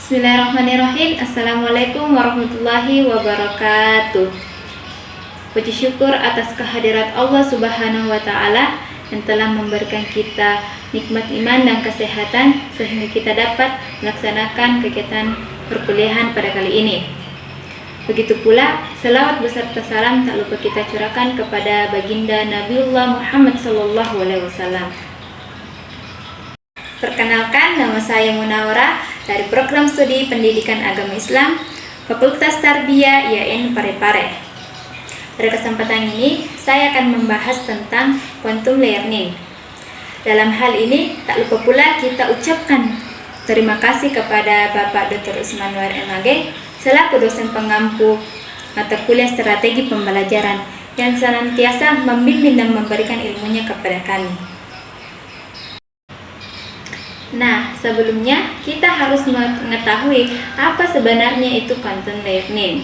Bismillahirrahmanirrahim. Assalamualaikum warahmatullahi wabarakatuh. Puji syukur atas kehadirat Allah Subhanahu wa Ta'ala yang telah memberikan kita nikmat iman dan kesehatan sehingga kita dapat melaksanakan kegiatan perkuliahan pada kali ini. Begitu pula selawat beserta salam tak lupa kita curahkan kepada baginda Nabiullah Muhammad SAW. Perkenalkan, nama saya Munawwarah dari Program Studi Pendidikan Agama Islam Fakultas Tarbiyah IAIN Parepare. Pada kesempatan ini saya akan membahas tentang quantum learning. Dalam hal ini tak lupa pula kita ucapkan terima kasih kepada Bapak Dr. Usman Nuar MAG selaku dosen pengampu mata kuliah strategi pembelajaran yang senantiasa membimbing dan memberikan ilmunya kepada kami. Nah, sebelumnya kita harus mengetahui apa sebenarnya itu quantum learning.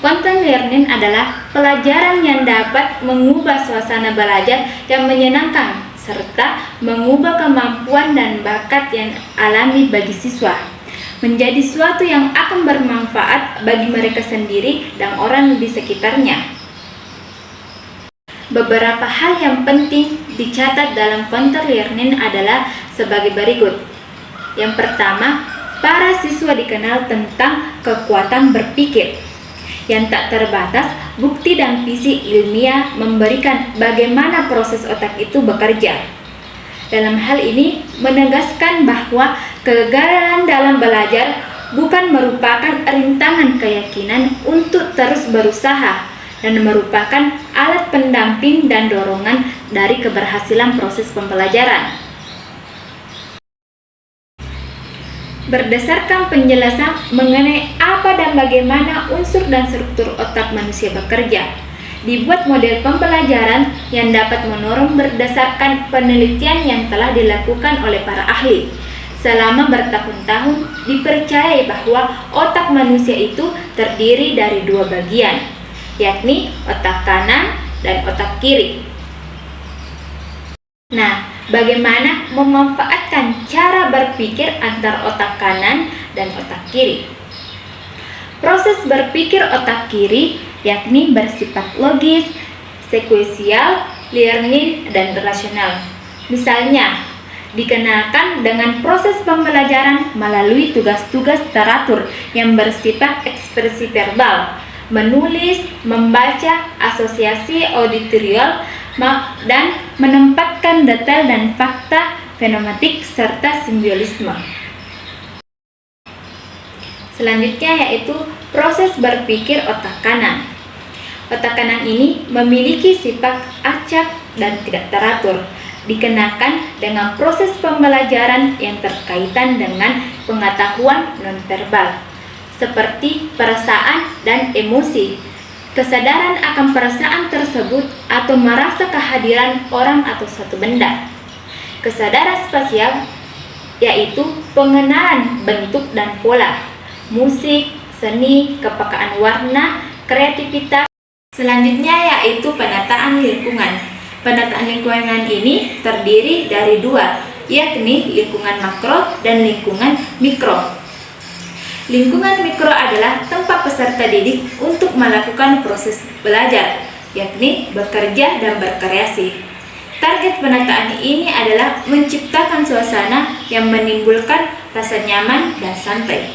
Quantum learning adalah pelajaran yang dapat mengubah suasana belajar yang menyenangkan serta mengubah kemampuan dan bakat yang alami bagi siswa menjadi suatu yang akan bermanfaat bagi mereka sendiri dan orang di sekitarnya. Beberapa hal yang penting dicatat dalam quantum learning adalah sebagai berikut. Yang pertama, para siswa dikenal tentang kekuatan berpikir yang tak terbatas. Bukti dan visi ilmiah memberikan bagaimana proses otak itu bekerja. Dalam hal ini menegaskan bahwa kegagalan dalam belajar bukan merupakan rintangan keyakinan untuk terus berusaha dan merupakan alat pendamping dan dorongan dari keberhasilan proses pembelajaran. Berdasarkan penjelasan mengenai apa dan bagaimana unsur dan struktur otak manusia bekerja, dibuat model pembelajaran yang dapat menorong berdasarkan penelitian yang telah dilakukan oleh para ahli. Selama bertahun-tahun dipercayai bahwa otak manusia itu terdiri dari dua bagian, yakni otak kanan dan otak kiri. Nah, bagaimana memanfaatkan cara berpikir antar otak kanan dan otak kiri? Proses berpikir otak kiri yakni bersifat logis, sekuensial, learning, dan rasional. Misalnya, dikenalkan dengan proses pembelajaran melalui tugas-tugas teratur yang bersifat ekspresi verbal, menulis, membaca, asosiasi auditorial, dan menempatkan detail dan fakta fenomenik serta simbolisme. Selanjutnya yaitu proses berpikir otak kanan. Otak kanan ini memiliki sifat acak dan tidak teratur, dikenakan dengan proses pembelajaran yang terkaitan dengan pengetahuan nonverbal, seperti perasaan dan emosi, kesadaran akan perasaan tersebut atau merasa kehadiran orang atau suatu benda. Kesadaran spasial yaitu pengenalan bentuk dan pola, musik, seni, kepekaan warna, kreativitas. Selanjutnya yaitu penataan lingkungan. Penataan lingkungan ini terdiri dari dua, yakni lingkungan makro dan lingkungan mikro. Lingkungan mikro adalah tempat peserta didik untuk melakukan proses belajar, yakni bekerja dan berkreasi. Target penataan ini adalah menciptakan suasana yang menimbulkan rasa nyaman dan santai.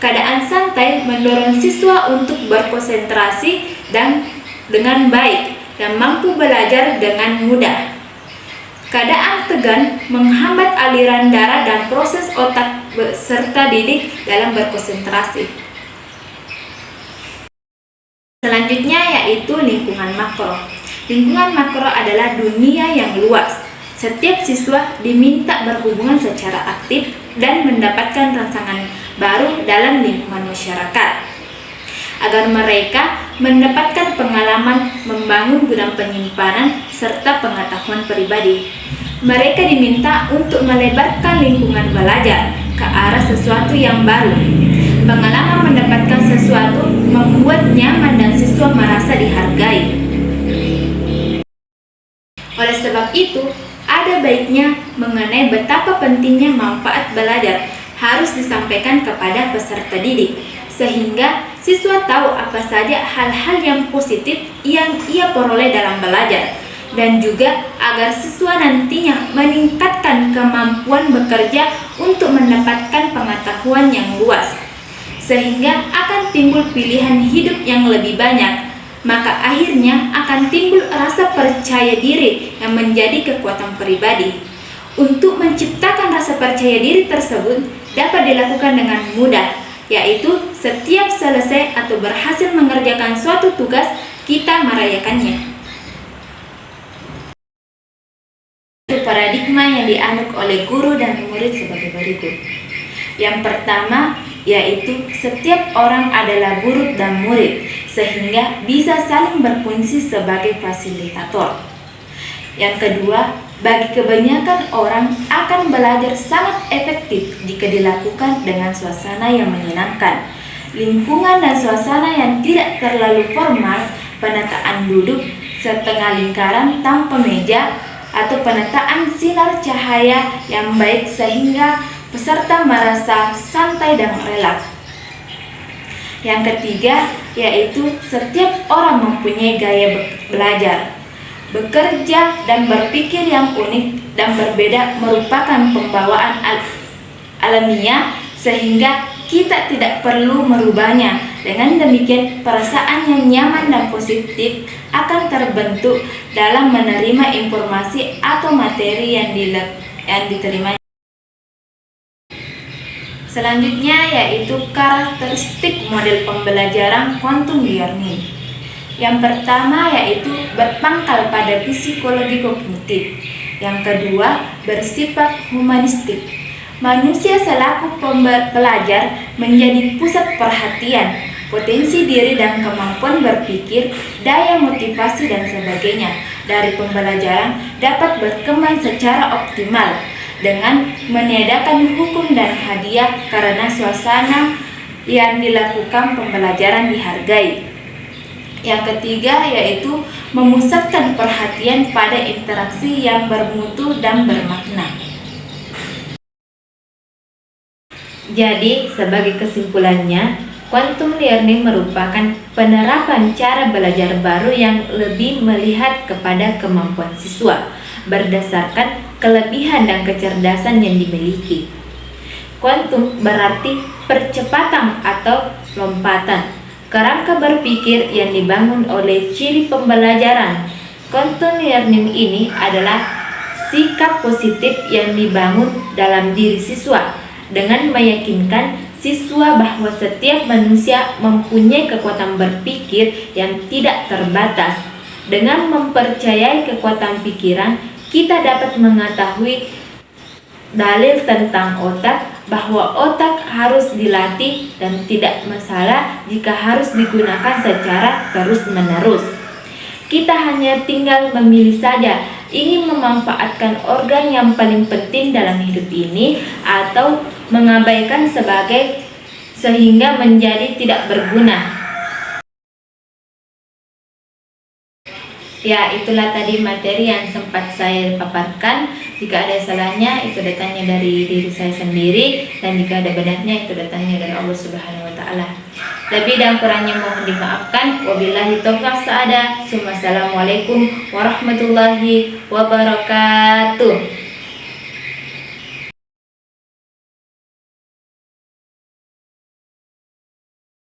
Keadaan santai mendorong siswa untuk berkonsentrasi dan dengan baik dan mampu belajar dengan mudah. Keadaan tegang menghambat aliran darah dan proses otak peserta didik dalam berkonsentrasi. Selanjutnya yaitu lingkungan makro. Lingkungan makro adalah dunia yang luas. Setiap siswa diminta berhubungan secara aktif dan mendapatkan tantangan baru dalam lingkungan masyarakat, agar mereka mendapatkan pengalaman membangun gudang penyimpanan serta pengetahuan pribadi. Mereka diminta untuk melebarkan lingkungan belajar ke arah sesuatu yang baru. Pengalaman mendapatkan sesuatu membuat nyaman dan siswa merasa dihargai. Oleh sebab itu, ada baiknya mengenai betapa pentingnya manfaat belajar harus disampaikan kepada peserta didik, sehingga siswa tahu apa saja hal-hal yang positif yang ia peroleh dalam belajar, dan juga agar siswa nantinya meningkatkan kemampuan bekerja untuk mendapatkan pengetahuan yang luas, sehingga akan timbul pilihan hidup yang lebih banyak. Maka akhirnya akan timbul rasa percaya diri yang menjadi kekuatan pribadi. Untuk menciptakan rasa percaya diri tersebut dapat dilakukan dengan mudah, yaitu setiap selesai atau berhasil mengerjakan suatu tugas, kita merayakannya. Paradigma yang dianut oleh guru dan murid sebagai berikut. Yang pertama, yaitu setiap orang adalah guru dan murid, sehingga bisa saling berfungsi sebagai fasilitator. Yang kedua, bagi kebanyakan orang akan belajar sangat efektif jika dilakukan dengan suasana yang menyenangkan, lingkungan dan suasana yang tidak terlalu formal, penataan duduk setengah lingkaran tanpa meja, atau penataan sinar cahaya yang baik sehingga peserta merasa santai dan relaks. Yang ketiga, yaitu setiap orang mempunyai gaya belajar, bekerja, dan berpikir yang unik dan berbeda merupakan pembawaan alamiah sehingga kita tidak perlu merubahnya. Dengan demikian, perasaan yang nyaman dan positif akan terbentuk dalam menerima informasi atau materi yang diterima. Selanjutnya yaitu karakteristik model pembelajaran quantum learning. Yang pertama yaitu berpangkal pada psikologi kognitif. Yang kedua bersifat humanistik. Manusia selaku pelajar menjadi pusat perhatian, potensi diri dan kemampuan berpikir, daya motivasi dan sebagainya dari pembelajaran dapat berkembang secara optimal dengan meniadakan hukum dan hadiah karena suasana yang dilakukan pembelajaran dihargai. Yang ketiga yaitu memusatkan perhatian pada interaksi yang bermutu dan bermakna. Jadi, sebagai kesimpulannya, quantum learning merupakan penerapan cara belajar baru yang lebih melihat kepada kemampuan siswa berdasarkan kelebihan dan kecerdasan yang dimiliki. Quantum berarti percepatan atau lompatan, kerangka berpikir yang dibangun oleh ciri pembelajaran. Quantum learning ini adalah sikap positif yang dibangun dalam diri siswa dengan meyakinkan siswa bahwa setiap manusia mempunyai kekuatan berpikir yang tidak terbatas. Dengan mempercayai kekuatan pikiran, kita dapat mengetahui dalil tentang otak, bahwa otak harus dilatih dan tidak masalah jika harus digunakan secara terus-menerus. Kita hanya tinggal memilih saja ingin memanfaatkan organ yang paling penting dalam hidup ini atau mengabaikan sehingga menjadi tidak berguna. Ya, itulah tadi materi yang sempat saya paparkan. Jika ada salahnya, itu datangnya dari diri saya sendiri, dan jika ada benarnya, itu datangnya dari Allah Subhanahu wa Ta'ala. Lebih dan kurangnya mohon dimaafkan. Wabillahi taufiq sa'ada. Assalamualaikum warahmatullahi wabarakatuh.